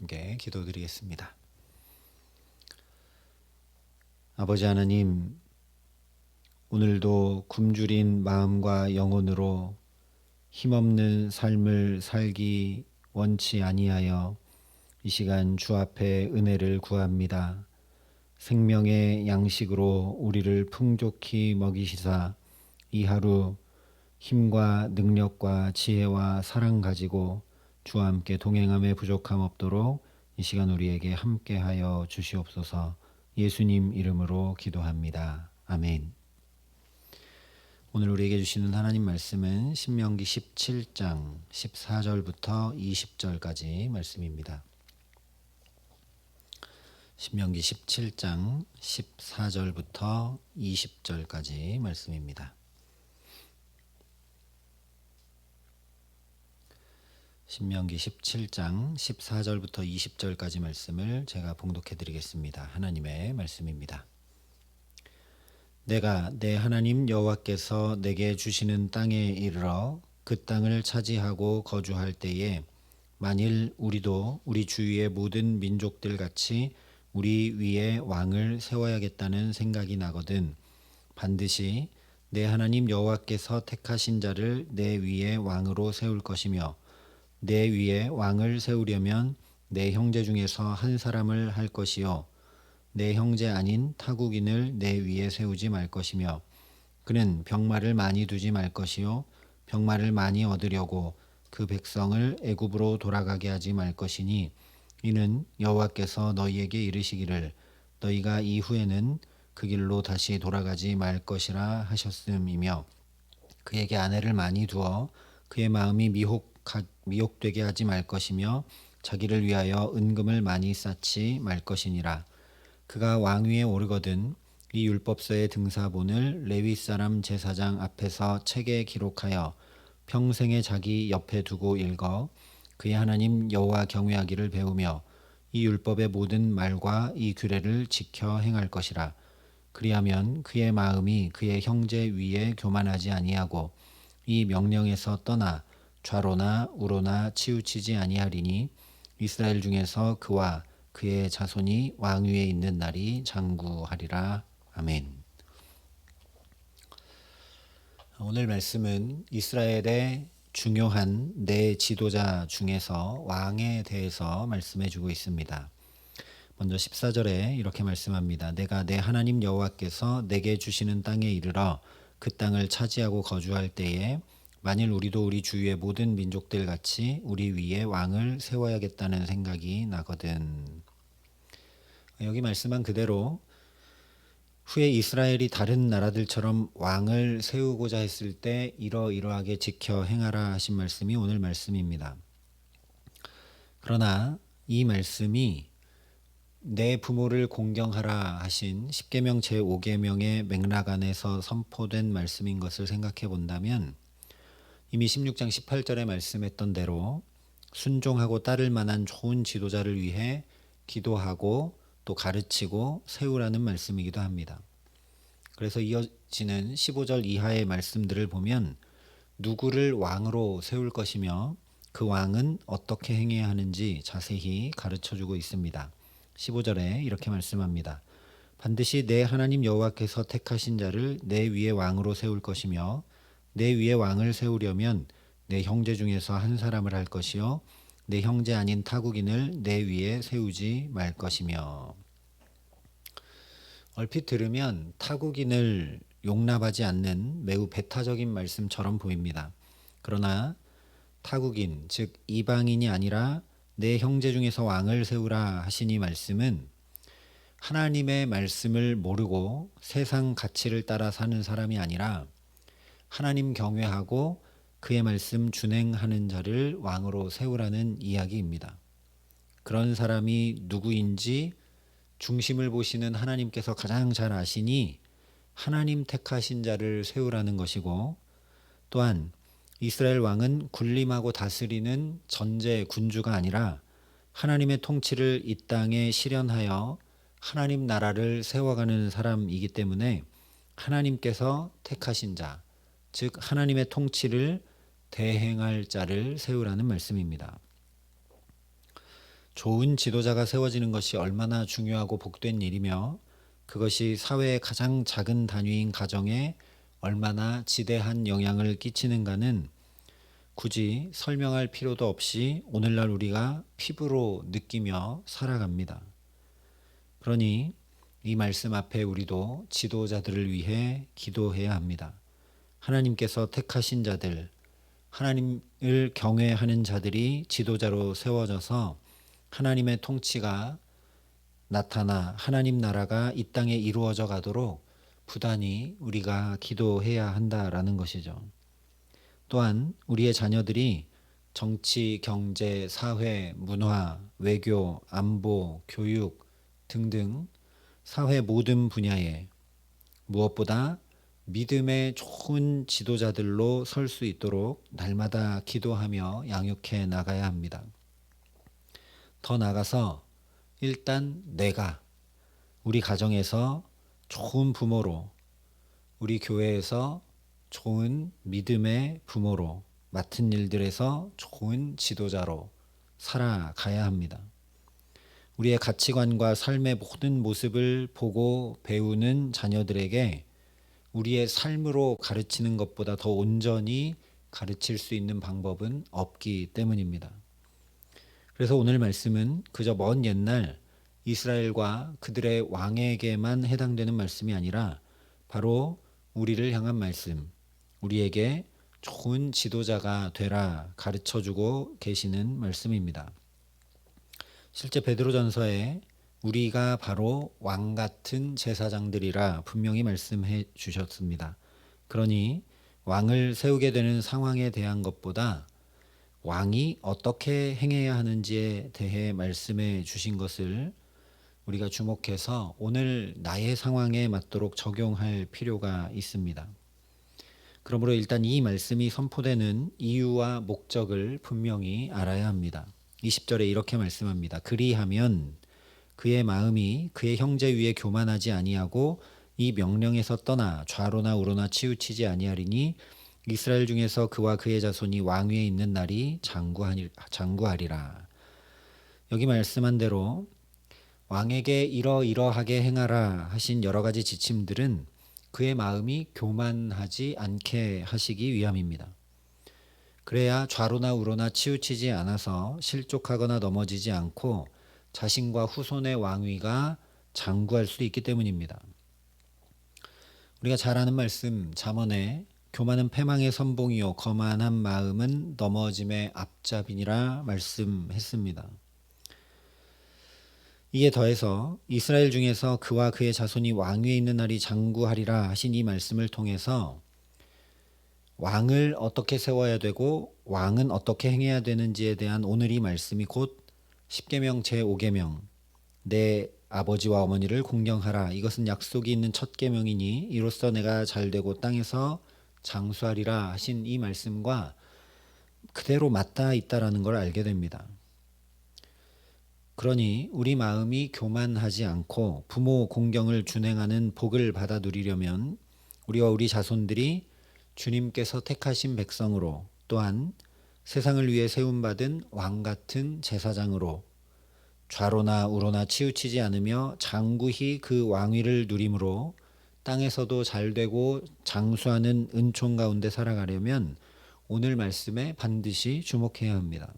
함께 기도드리겠습니다. 아버지 하나님, 오늘도 굶주린 마음과 영혼으로 힘없는 삶을 살기 원치 아니하여 이 시간 주 앞에 은혜를 구합니다. 생명의 양식으로 우리를 풍족히 먹이시사 이 하루 힘과 능력과 지혜와 사랑 가지고 주와 함께 동행함에 부족함 없도록 이 시간 우리에게 함께하여 주시옵소서. 예수님 이름으로 기도합니다. 아멘. 오늘 우리에게 주시는 하나님 말씀은 신명기 17장 14절부터 20절까지 말씀입니다. 신명기 17장 14절부터 20절까지 말씀입니다. 신명기 17장 14절부터 20절까지 말씀을 제가 봉독해 드리겠습니다. 하나님의 말씀입니다. 내가 내 하나님 여호와께서 내게 주시는 땅에 이르러 그 땅을 차지하고 거주할 때에 만일 우리도 우리 주위의 모든 민족들 같이 우리 위에 왕을 세워야겠다는 생각이 나거든 반드시 내 하나님 여호와께서 택하신 자를 내 위에 왕으로 세울 것이며 내 위에 왕을 세우려면 내 형제 중에서 한 사람을 할 것이요 내 형제 아닌 타국인을 내 위에 세우지 말 것이며 그는 병마를 많이 두지 말 것이요 병마를 많이 얻으려고 그 백성을 애굽으로 돌아가게 하지 말 것이니 이는 여호와께서 너희에게 이르시기를 너희가 이후에는 그 길로 다시 돌아가지 말 것이라 하셨음이며 그에게 아내를 많이 두어 그의 마음이 미혹되게 하지 말 것이며 자기를 위하여 은금을 많이 쌓지 말 것이니라. 그가 왕위에 오르거든 이 율법서의 등사본을 레위 사람 제사장 앞에서 책에 기록하여 평생에 자기 옆에 두고 읽어 그의 하나님 여호와 경외하기를 배우며 이 율법의 모든 말과 이 규례를 지켜 행할 것이라. 그리하면 그의 마음이 그의 형제 위에 교만하지 아니하고 이 명령에서 떠나 좌로나 우로나 치우치지 아니하리니 이스라엘 중에서 그와 그의 자손이 왕위에 있는 날이 장구하리라. 아멘. 오늘 말씀은 이스라엘의 중요한 네 지도자 중에서 왕에 대해서 말씀해 주고 있습니다. 먼저 14절에 이렇게 말씀합니다. 내가 내 하나님 여호와께서 내게 주시는 땅에 이르러 그 땅을 차지하고 거주할 때에 만일 우리도 우리 주위의 모든 민족들 같이 우리 위에 왕을 세워야겠다는 생각이 나거든. 여기 말씀한 그대로 후에 이스라엘이 다른 나라들처럼 왕을 세우고자 했을 때 이러이러하게 지켜 행하라 하신 말씀이 오늘 말씀입니다. 그러나 이 말씀이 내 부모를 공경하라 하신 십계명 제5계명의 맥락 안에서 선포된 말씀인 것을 생각해 본다면 이미 16장 18절에 말씀했던 대로 순종하고 따를 만한 좋은 지도자를 위해 기도하고 또 가르치고 세우라는 말씀이기도 합니다. 그래서 이어지는 15절 이하의 말씀들을 보면 누구를 왕으로 세울 것이며 그 왕은 어떻게 행해야 하는지 자세히 가르쳐주고 있습니다. 15절에 이렇게 말씀합니다. 반드시 내 하나님 여호와께서 택하신 자를 내 위에 왕으로 세울 것이며 내 위에 왕을 세우려면 내 형제 중에서 한 사람을 할 것이요 내 형제 아닌 타국인을 내 위에 세우지 말 것이며. 얼핏 들으면 타국인을 용납하지 않는 매우 배타적인 말씀처럼 보입니다. 그러나 타국인, 즉 이방인이 아니라 내 형제 중에서 왕을 세우라 하시니 말씀은 하나님의 말씀을 모르고 세상 가치를 따라 사는 사람이 아니라 하나님 경외하고 그의 말씀 준행하는 자를 왕으로 세우라는 이야기입니다. 그런 사람이 누구인지 중심을 보시는 하나님께서 가장 잘 아시니 하나님 택하신 자를 세우라는 것이고 또한 이스라엘 왕은 군림하고 다스리는 전제 군주가 아니라 하나님의 통치를 이 땅에 실현하여 하나님 나라를 세워가는 사람이기 때문에 하나님께서 택하신 자, 즉 하나님의 통치를 대행할 자를 세우라는 말씀입니다. 좋은 지도자가 세워지는 것이 얼마나 중요하고 복된 일이며 그것이 사회의 가장 작은 단위인 가정에 얼마나 지대한 영향을 끼치는가는 굳이 설명할 필요도 없이 오늘날 우리가 피부로 느끼며 살아갑니다. 그러니 이 말씀 앞에 우리도 지도자들을 위해 기도해야 합니다. 하나님께서 택하신 자들, 하나님을 경외하는 자들이 지도자로 세워져서 하나님의 통치가 나타나 하나님 나라가 이 땅에 이루어져 가도록 부단히 우리가 기도해야 한다라는 것이죠. 또한 우리의 자녀들이 정치, 경제, 사회, 문화, 외교, 안보, 교육 등등 사회 모든 분야에 무엇보다 믿음의 좋은 지도자들로 설 수 있도록 날마다 기도하며 양육해 나가야 합니다. 더 나아가서 일단 내가 우리 가정에서 좋은 부모로, 우리 교회에서 좋은 믿음의 부모로, 맡은 일들에서 좋은 지도자로 살아가야 합니다. 우리의 가치관과 삶의 모든 모습을 보고 배우는 자녀들에게 우리의 삶으로 가르치는 것보다 더 온전히 가르칠 수 있는 방법은 없기 때문입니다. 그래서 오늘 말씀은 그저 먼 옛날 이스라엘과 그들의 왕에게만 해당되는 말씀이 아니라 바로 우리를 향한 말씀, 우리에게 좋은 지도자가 되라 가르쳐주고 계시는 말씀입니다. 실제 베드로전서에 우리가 바로 왕 같은 제사장들이라 분명히 말씀해 주셨습니다. 그러니 왕을 세우게 되는 상황에 대한 것보다 왕이 어떻게 행해야 하는지에 대해 말씀해 주신 것을 우리가 주목해서 오늘 나의 상황에 맞도록 적용할 필요가 있습니다. 그러므로 일단 이 말씀이 선포되는 이유와 목적을 분명히 알아야 합니다. 20절에 이렇게 말씀합니다. 그리하면 그의 마음이 그의 형제 위에 교만하지 아니하고 이 명령에서 떠나 좌로나 우로나 치우치지 아니하리니 이스라엘 중에서 그와 그의 자손이 왕위에 있는 날이 장구하리라. 여기 말씀한 대로 왕에게 이러이러하게 행하라 하신 여러 가지 지침들은 그의 마음이 교만하지 않게 하시기 위함입니다. 그래야 좌로나 우로나 치우치지 않아서 실족하거나 넘어지지 않고 자신과 후손의 왕위가 장구할 수 있기 때문입니다. 우리가 잘 아는 말씀 잠언에 교만은 패망의 선봉이요 거만한 마음은 넘어짐의 앞잡이니라 말씀했습니다. 이에 더해서 이스라엘 중에서 그와 그의 자손이 왕위에 있는 날이 장구하리라 하신 이 말씀을 통해서 왕을 어떻게 세워야 되고 왕은 어떻게 행해야 되는지에 대한 오늘 이 말씀이 곧 십계명 제5계명 내 아버지와 어머니를 공경하라. 이것은 약속이 있는 첫 계명이니 이로써 내가 잘되고 땅에서 장수하리라 하신 이 말씀과 그대로 맞닿아 있다라는 걸 알게 됩니다. 그러니 우리 마음이 교만하지 않고 부모 공경을 준행하는 복을 받아 누리려면 우리와 우리 자손들이 주님께서 택하신 백성으로 또한 세상을 위해 세움받은 왕 같은 제사장으로 좌로나 우로나 치우치지 않으며 장구히 그 왕위를 누림으로 땅에서도 잘되고 장수하는 은총 가운데 살아가려면 오늘 말씀에 반드시 주목해야 합니다.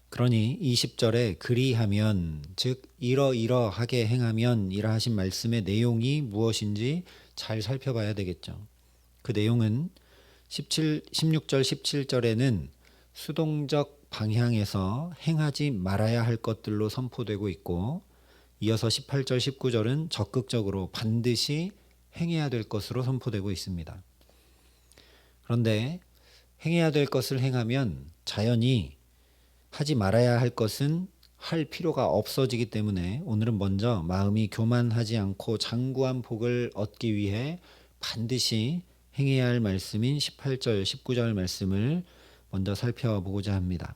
그러니 20절에 그리하면 즉 이러이러하게 행하면 이라 하신 말씀의 내용이 무엇인지 잘 살펴봐야 되겠죠. 그 내용은 16절 17절에는 수동적 방향에서 행하지 말아야 할 것들로 선포되고 있고 이어서 18절 19절은 적극적으로 반드시 행해야 될 것으로 선포되고 있습니다. 그런데 행해야 될 것을 행하면 자연히 하지 말아야 할 것은 할 필요가 없어지기 때문에 오늘은 먼저 마음이 교만하지 않고 장구한 복을 얻기 위해 반드시 행해야 할 말씀인 18절 19절 말씀을 먼저 살펴보고자 합니다.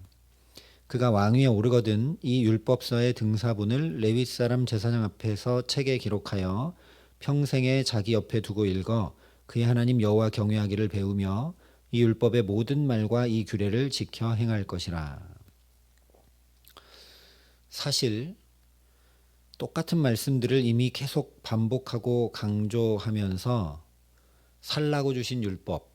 그가 왕위에 오르거든 이 율법서의 등사본을 레위 사람 제사장 앞에서 책에 기록하여 평생에 자기 옆에 두고 읽어 그의 하나님 여호와 경외하기를 배우며 이 율법의 모든 말과 이 규례를 지켜 행할 것이라. 사실 똑같은 말씀들을 이미 계속 반복하고 강조하면서 살라고 주신 율법,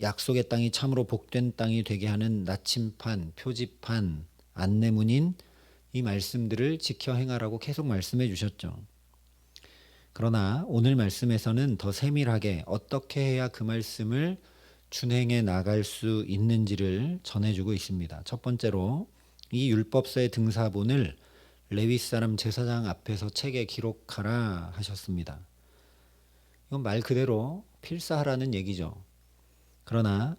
약속의 땅이 참으로 복된 땅이 되게 하는 나침판, 표지판, 안내문인 이 말씀들을 지켜 행하라고 계속 말씀해 주셨죠. 그러나 오늘 말씀에서는 더 세밀하게 어떻게 해야 그 말씀을 준행해 나갈 수 있는지를 전해주고 있습니다. 첫 번째로 이 율법서의 등사본을 레위 사람 제사장 앞에서 책에 기록하라 하셨습니다. 이건 말 그대로 필사하라는 얘기죠. 그러나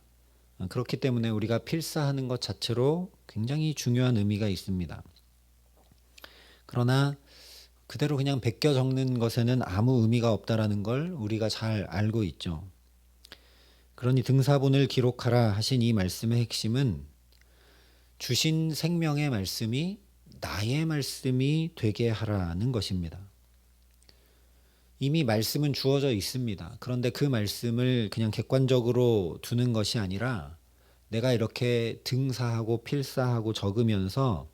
그렇기 때문에 우리가 필사하는 것 자체로 굉장히 중요한 의미가 있습니다. 그러나 그대로 그냥 베껴 적는 것에는 아무 의미가 없다라는 걸 우리가 잘 알고 있죠. 그러니 등사본을 기록하라 하신 이 말씀의 핵심은 주신 생명의 말씀이 나의 말씀이 되게 하라는 것입니다. 이미 말씀은 주어져 있습니다. 그런데 그 말씀을 그냥 객관적으로 두는 것이 아니라 내가 이렇게 등사하고 필사하고 적으면서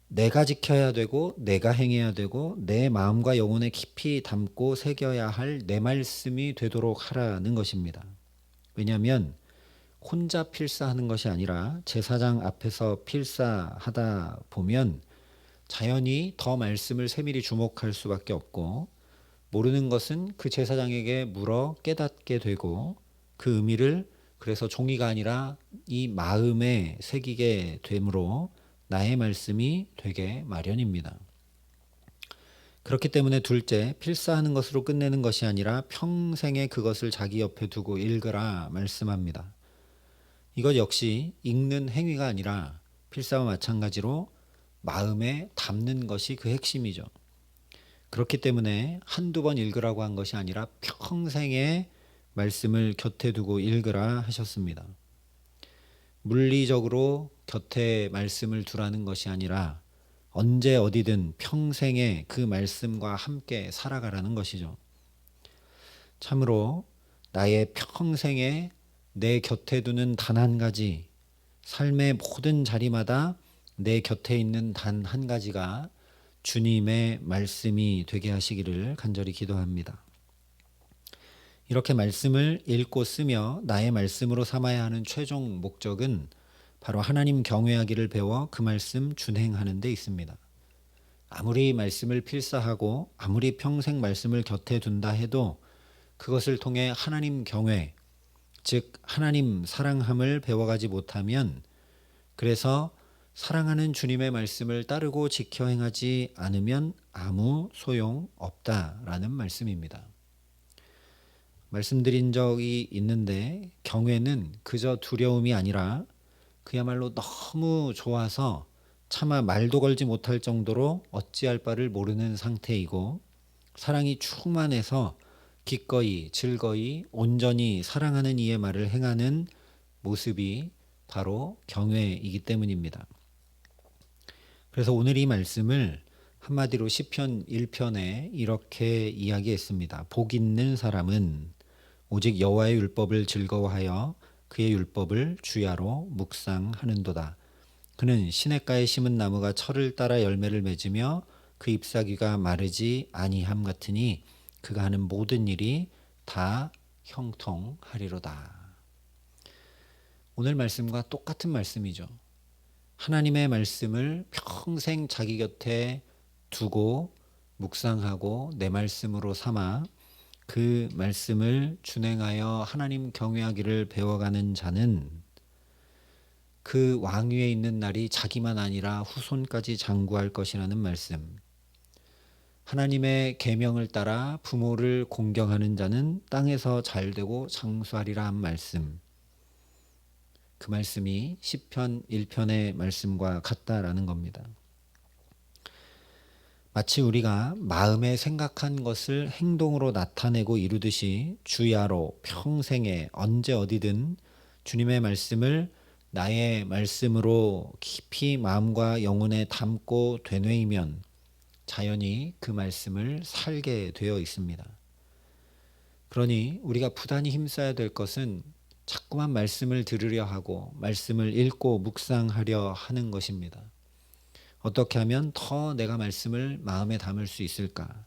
내가 지켜야 되고 내가 행해야 되고 내 마음과 영혼에 깊이 담고 새겨야 할 내 말씀이 되도록 하라는 것입니다. 왜냐하면 혼자 필사하는 것이 아니라 제사장 앞에서 필사하다 보면 자연히 더 말씀을 세밀히 주목할 수밖에 없고 모르는 것은 그 제사장에게 물어 깨닫게 되고 그 의미를 그래서 종이가 아니라 이 마음에 새기게 되므로 나의 말씀이 되게 마련입니다. 그렇기 때문에 둘째, 필사하는 것으로 끝내는 것이 아니라 평생에 그것을 자기 옆에 두고 읽으라 말씀합니다. 이것 역시 읽는 행위가 아니라 필사와 마찬가지로 마음에 담는 것이 그 핵심이죠. 그렇기 때문에 한두 번 읽으라고 한 것이 아니라 평생에 말씀을 곁에 두고 읽으라 하셨습니다. 물리적으로 곁에 말씀을 두라는 것이 아니라 언제 어디든 평생에 그 말씀과 함께 살아가라는 것이죠. 참으로 나의 평생에 내 곁에 두는 단 한 가지, 삶의 모든 자리마다 내 곁에 있는 단 한 가지가 주님의 말씀이 되게 하시기를 간절히 기도합니다. 이렇게 말씀을 읽고 쓰며 나의 말씀으로 삼아야 하는 최종 목적은 바로 하나님 경외하기를 배워 그 말씀 준행하는 데 있습니다. 아무리 말씀을 필사하고 아무리 평생 말씀을 곁에 둔다 해도 그것을 통해 하나님 경외, 즉 하나님 사랑함을 배워가지 못하면 그래서 사랑하는 주님의 말씀을 따르고 지켜 행하지 않으면 아무 소용 없다라는 말씀입니다. 말씀드린 적이 있는데 경외는 그저 두려움이 아니라 그야말로 너무 좋아서 차마 말도 걸지 못할 정도로 어찌할 바를 모르는 상태이고 사랑이 충만해서 기꺼이 즐거이 온전히 사랑하는 이의 말을 행하는 모습이 바로 경외이기 때문입니다. 그래서 오늘 이 말씀을 한마디로 시편 1편에 이렇게 이야기했습니다. 복 있는 사람은 오직 여호와의 율법을 즐거워하여 그의 율법을 주야로 묵상하는도다. 그는 시냇가에 심은 나무가 철을 따라 열매를 맺으며 그 잎사귀가 마르지 아니함 같으니 그가 하는 모든 일이 다 형통하리로다. 오늘 말씀과 똑같은 말씀이죠. 하나님의 말씀을 평생 자기 곁에 두고 묵상하고 내 말씀으로 삼아 그 말씀을 준행하여 하나님 경외하기를 배워가는 자는 그 왕위에 있는 날이 자기만 아니라 후손까지 장구할 것이라는 말씀. 하나님의 계명을 따라 부모를 공경하는 자는 땅에서 잘되고 장수하리라 한 말씀. 그 말씀이 시편 1편의 말씀과 같다라는 겁니다. 마치 우리가 마음에 생각한 것을 행동으로 나타내고 이루듯이 주야로 평생에 언제 어디든 주님의 말씀을 나의 말씀으로 깊이 마음과 영혼에 담고 되뇌이면 자연히 그 말씀을 살게 되어 있습니다. 그러니 우리가 부단히 힘써야 될 것은 자꾸만 말씀을 들으려 하고 말씀을 읽고 묵상하려 하는 것입니다. 어떻게 하면 더 내가 말씀을 마음에 담을 수 있을까?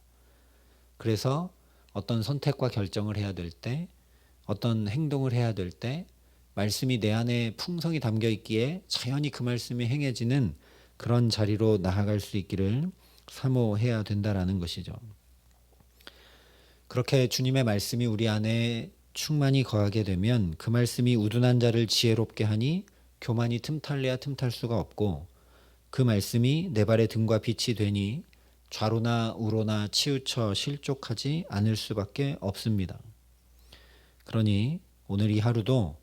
그래서 어떤 선택과 결정을 해야 될 때, 어떤 행동을 해야 될 때, 말씀이 내 안에 풍성히 담겨 있기에 자연히 그 말씀이 행해지는 그런 자리로 나아갈 수 있기를 사모해야 된다라는 것이죠. 그렇게 주님의 말씀이 우리 안에 충만히 거하게 되면 그 말씀이 우둔한 자를 지혜롭게 하니 교만이 틈탈래야 틈탈 수가 없고, 그 말씀이 내 발의 등과 빛이 되니 좌로나 우로나 치우쳐 실족하지 않을 수밖에 없습니다. 그러니 오늘 이 하루도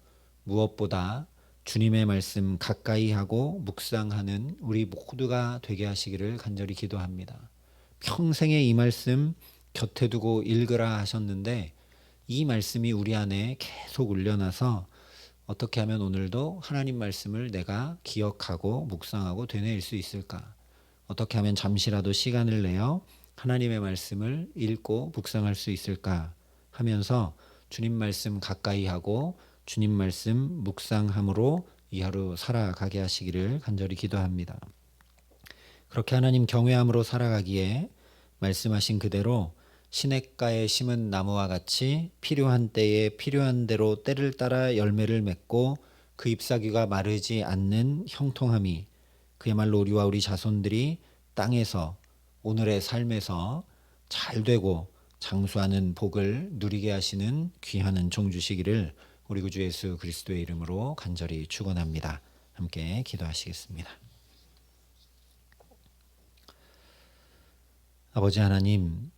무엇보다 주님의 말씀 가까이 하고 묵상하는 우리 모두가 되게 하시기를 간절히 기도합니다. 평생에 이 말씀 곁에 두고 읽으라 하셨는데 이 말씀이 우리 안에 계속 울려나서 어떻게 하면 오늘도 하나님 말씀을 내가 기억하고 묵상하고 되뇌일 수 있을까? 어떻게 하면 잠시라도 시간을 내어 하나님의 말씀을 읽고 묵상할 수 있을까 하면서 주님 말씀 가까이 하고 주님 말씀 묵상함으로 이 하루 살아가게 하시기를 간절히 기도합니다. 그렇게 하나님 경외함으로 살아가기에 말씀하신 그대로 시냇가에 심은 나무와 같이 필요한 때에 필요한 대로 때를 따라 열매를 맺고 그 잎사귀가 마르지 않는 형통함이 그야말로 우리와 우리 자손들이 땅에서 오늘의 삶에서 잘 되고 장수하는 복을 누리게 하시는 귀한 은총 주시기를 우리 구주 예수 그리스도의 이름으로 간절히 축원합니다. 함께 기도하시겠습니다. 아버지 하나님,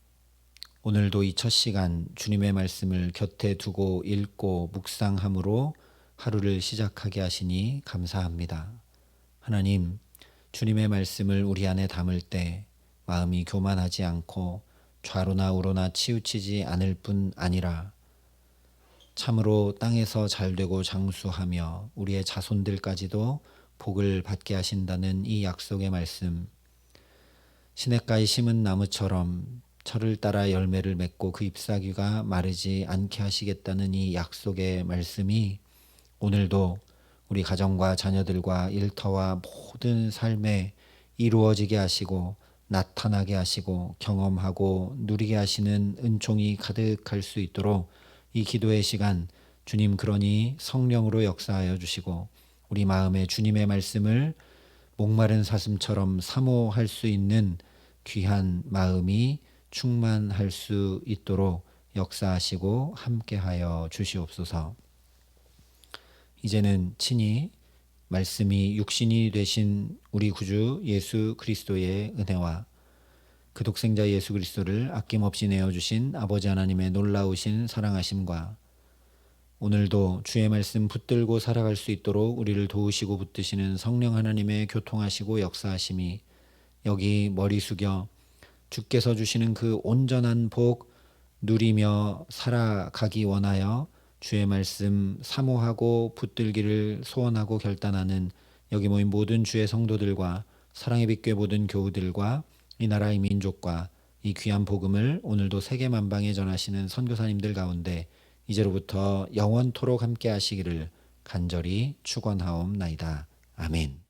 오늘도 이 첫 시간 주님의 말씀을 곁에 두고 읽고 묵상함으로 하루를 시작하게 하시니 감사합니다. 하나님, 주님의 말씀을 우리 안에 담을 때 마음이 교만하지 않고 좌로나 우로나 치우치지 않을 뿐 아니라 참으로 땅에서 잘되고 장수하며 우리의 자손들까지도 복을 받게 하신다는 이 약속의 말씀, 시냇가에 심은 나무처럼 철을 따라 열매를 맺고 그 잎사귀가 마르지 않게 하시겠다는 이 약속의 말씀이 오늘도 우리 가정과 자녀들과 일터와 모든 삶에 이루어지게 하시고 나타나게 하시고 경험하고 누리게 하시는 은총이 가득할 수 있도록 이 기도의 시간 주님 그러니 성령으로 역사하여 주시고 우리 마음에 주님의 말씀을 목마른 사슴처럼 사모할 수 있는 귀한 마음이 충만할 수 있도록 역사하시고 함께하여 주시옵소서. 이제는 친히 말씀이 육신이 되신 우리 구주 예수 그리스도의 은혜와 그 독생자 예수 그리스도를 아낌없이 내어주신 아버지 하나님의 놀라우신 사랑하심과 오늘도 주의 말씀 붙들고 살아갈 수 있도록 우리를 도우시고 붙드시는 성령 하나님의 교통하시고 역사하심이 여기 머리 숙여 주께서 주시는 그 온전한 복 누리며 살아가기 원하여 주의 말씀 사모하고 붙들기를 소원하고 결단하는 여기 모인 모든 주의 성도들과 사랑의 빛교회 모든 교우들과 이 나라의 민족과 이 귀한 복음을 오늘도 세계 만방에 전하시는 선교사님들 가운데 이제로부터 영원토록 함께 하시기를 간절히 축원하옵나이다. 아멘.